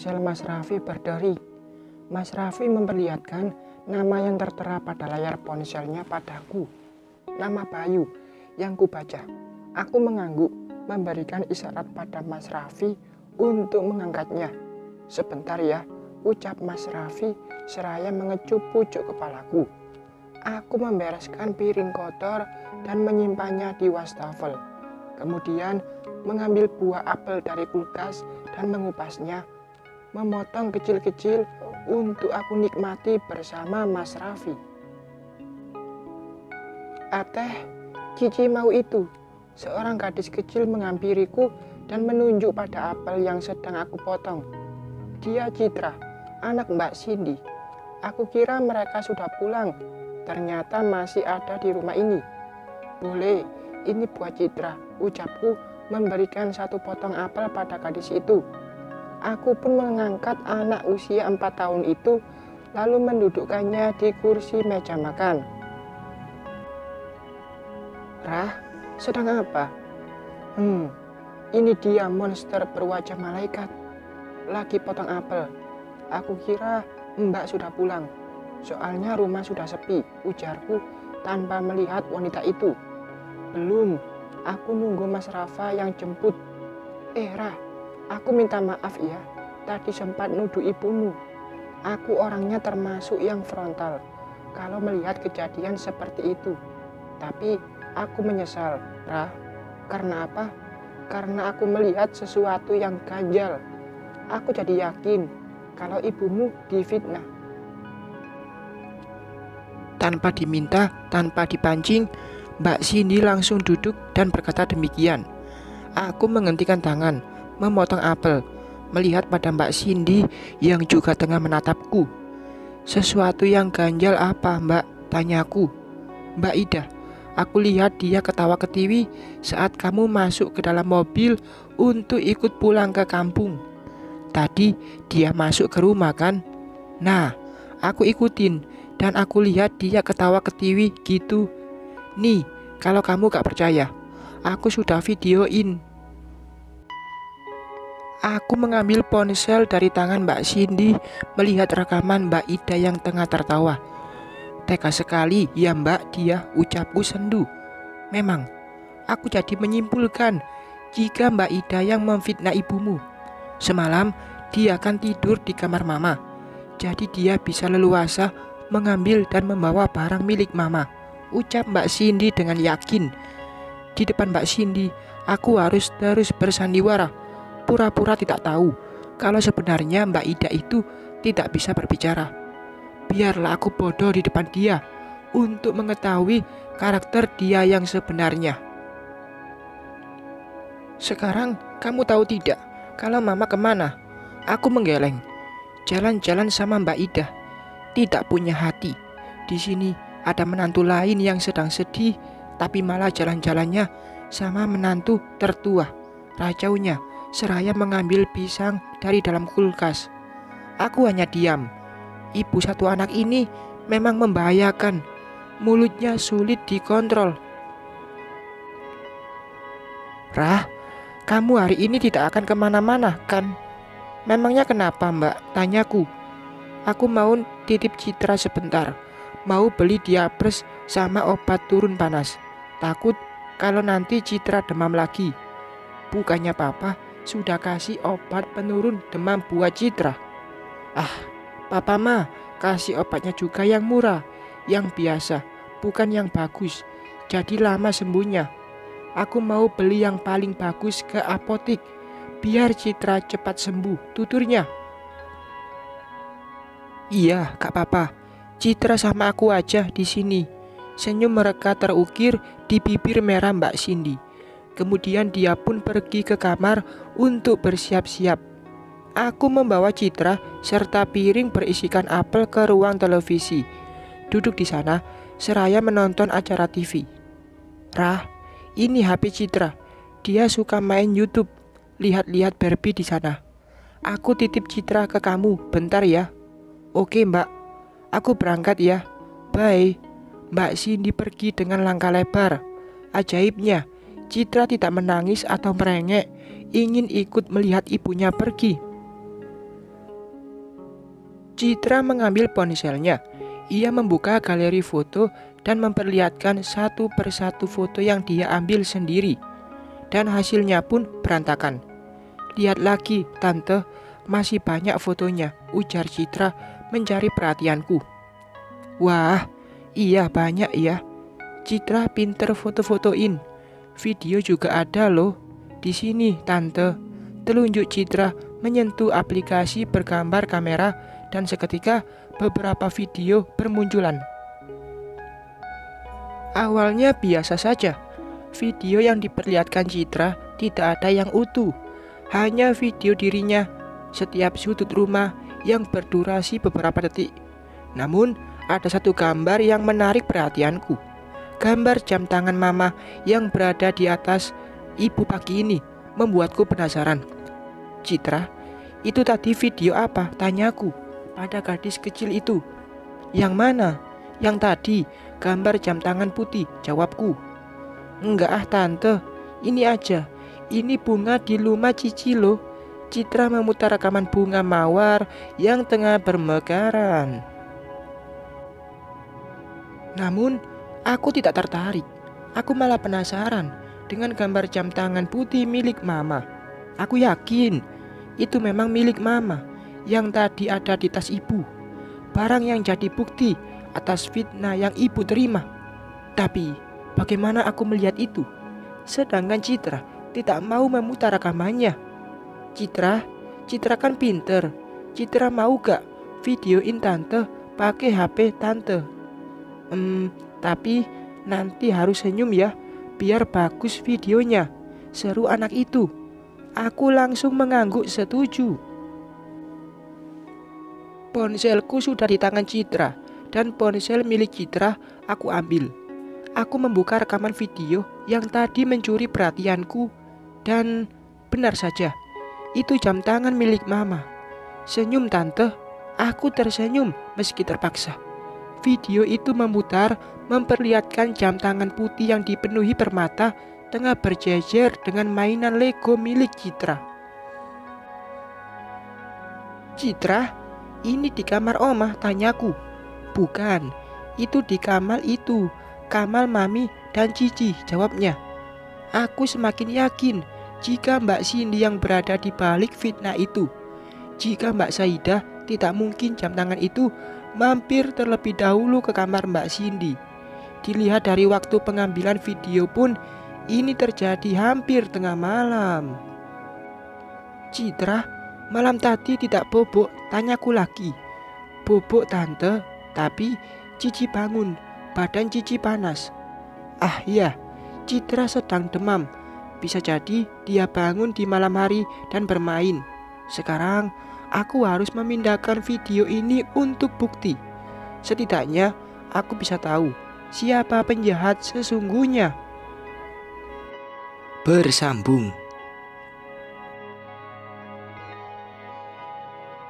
Ponsel Mas Raffi berderi. Mas Raffi memperlihatkan nama yang tertera pada layar ponselnya padaku. Nama Bayu yang kubaca. Aku mengangguk, memberikan isyarat pada Mas Raffi untuk mengangkatnya. Sebentar ya, ucap Mas Raffi seraya mengecup pucuk kepalaku. Aku membereskan piring kotor dan menyimpannya di wastafel. Kemudian mengambil buah apel dari kulkas dan mengupasnya, memotong kecil-kecil untuk aku nikmati bersama Mas Raffi. Ateh, Cici mau itu. Seorang gadis kecil menghampiriku dan menunjuk pada apel yang sedang aku potong. Dia Citra, anak Mbak Cindy. Aku kira mereka sudah pulang. Ternyata masih ada di rumah ini. Boleh, ini buat Citra, ucapku memberikan satu potong apel pada gadis itu. Aku pun mengangkat anak usia 4 tahun itu, lalu mendudukkannya di kursi meja makan. Rah, sedang apa? Ini dia monster berwajah malaikat. Lagi potong apel. Aku kira Mbak sudah pulang. Soalnya rumah sudah sepi, ujarku tanpa melihat wanita itu. Belum, aku nunggu Mas Rafa yang jemput. Rah, aku minta maaf ya, tadi sempat nuduh ibumu. Aku orangnya termasuk yang frontal kalau melihat kejadian seperti itu. Tapi aku menyesal, Rah. Karena apa? Karena aku melihat sesuatu yang ganjal. Aku jadi yakin kalau ibumu difitnah. Tanpa diminta, tanpa dipancing, Mbak Cindy langsung duduk dan berkata demikian. Aku menghentikan tangan, memotong apel, melihat pada Mbak Cindy yang juga tengah menatapku. Sesuatu yang ganjal apa, Mbak? Tanyaku. Mbak Ida, aku lihat dia ketawa ketiwi saat kamu masuk ke dalam mobil untuk ikut pulang ke kampung. Tadi dia masuk ke rumah kan? Nah, aku ikutin dan aku lihat dia ketawa ketiwi gitu. Nih, kalau kamu gak percaya, aku sudah videoin. Aku mengambil ponsel dari tangan Mbak Cindy, melihat rekaman Mbak Ida yang tengah tertawa. Tega sekali ya Mbak dia, ucapku sendu. Memang, aku jadi menyimpulkan jika Mbak Ida yang memfitnah ibumu. Semalam dia akan tidur di kamar mama, jadi dia bisa leluasa mengambil dan membawa barang milik mama, ucap Mbak Cindy dengan yakin. Di depan Mbak Cindy, aku harus terus bersandiwara, pura-pura tidak tahu kalau sebenarnya Mbak Ida itu tidak bisa berbicara. Biarlah aku bodoh di depan dia untuk mengetahui karakter dia yang sebenarnya. Sekarang kamu tahu tidak kalau mama kemana? Aku menggeleng. Jalan-jalan sama Mbak Ida. Tidak punya hati. Di sini ada menantu lain yang sedang sedih, tapi malah jalan-jalannya sama menantu tertua, racaunya, seraya mengambil pisang dari dalam kulkas. Aku hanya diam. Ibu satu anak ini memang membahayakan. Mulutnya sulit dikontrol. Rah, kamu hari ini tidak akan kemana-mana kan? Memangnya kenapa Mbak? Tanyaku. Aku mau titip Citra sebentar. Mau beli diapres sama obat turun panas. Takut kalau nanti Citra demam lagi. Bukannya Papa sudah kasih obat penurun demam buat Citra. Papa mah kasih obatnya juga yang murah, yang biasa, bukan yang bagus. Jadi lama sembuhnya. Aku mau beli yang paling bagus ke apotik, biar Citra cepat sembuh, tuturnya. Iya, Kak Papa. Citra sama aku aja di sini. Senyum mereka terukir di bibir merah Mbak Cindy. Kemudian dia pun pergi ke kamar untuk bersiap-siap. Aku membawa Citra serta piring berisikan apel ke ruang televisi. Duduk di sana seraya menonton acara TV. Rah, ini HP Citra. Dia suka main YouTube. Lihat-lihat Barbie di sana. Aku titip Citra ke kamu bentar ya. Oke Mbak, aku berangkat ya. Bye. Mbak Cindy pergi dengan langkah lebar. Ajaibnya, Citra tidak menangis atau merengek, ingin ikut melihat ibunya pergi. Citra mengambil ponselnya. Ia membuka galeri foto dan memperlihatkan satu persatu foto yang dia ambil sendiri. Dan hasilnya pun berantakan. "Lihat lagi, Tante, masih banyak fotonya," ujar Citra mencari perhatianku. "Wah, iya banyak ya. Citra pinter foto-fotoin. Video juga ada loh. Di sini, Tante." Telunjuk Citra menyentuh aplikasi bergambar kamera dan seketika beberapa video bermunculan. Awalnya biasa saja. Video yang diperlihatkan Citra tidak ada yang utuh. Hanya video dirinya setiap sudut rumah yang berdurasi beberapa detik. Namun ada satu gambar yang menarik perhatianku. Gambar jam tangan mama yang berada di atas ibu pagi ini membuatku penasaran. "Citra, itu tadi video apa?" tanyaku pada gadis kecil itu. "Yang mana?" "Yang tadi, gambar jam tangan putih," jawabku. "Enggak ah Tante, ini aja. Ini bunga di rumah Cici loh." Citra memutar rekaman bunga mawar yang tengah bermekaran. Namun, aku tidak tertarik. Aku malah penasaran dengan gambar jam tangan putih milik mama. Aku yakin itu memang milik mama yang tadi ada di tas ibu. Barang yang jadi bukti atas fitnah yang ibu terima. Tapi bagaimana aku melihat itu? Sedangkan Citra tidak mau memutar rekamannya. Citra kan pinter. Citra mau gak videoin Tante pakai HP Tante? Tapi nanti harus senyum ya, biar bagus videonya, seru anak itu." Aku langsung mengangguk setuju. Ponselku sudah di tangan Citra, dan ponsel milik Citra aku ambil. Aku membuka rekaman video yang tadi mencuri perhatianku, dan benar saja, itu jam tangan milik mama. "Senyum Tante." Aku tersenyum meski terpaksa. Video itu memutar memperlihatkan jam tangan putih yang dipenuhi permata tengah berjejer dengan mainan Lego milik Citra. "Citra, ini di kamar Omah?" tanyaku. "Bukan, itu di kamar itu. Kamar Mami dan Cici," jawabnya. Aku semakin yakin jika Mbak Cindy yang berada di balik fitnah itu. Jika Mbak Saidah, tidak mungkin jam tangan itu mampir terlebih dahulu ke kamar Mbak Cindy. Dilihat dari waktu pengambilan video pun, ini terjadi hampir tengah malam. "Citra, malam tadi tidak bobok?" tanyaku lagi. "Bobok Tante, tapi Cici bangun, badan Cici panas." "Ah iya, Citra sedang demam. Bisa jadi dia bangun di malam hari dan bermain. Sekarang aku harus memindahkan video ini untuk bukti. Setidaknya aku bisa tahu siapa penjahat sesungguhnya." Bersambung.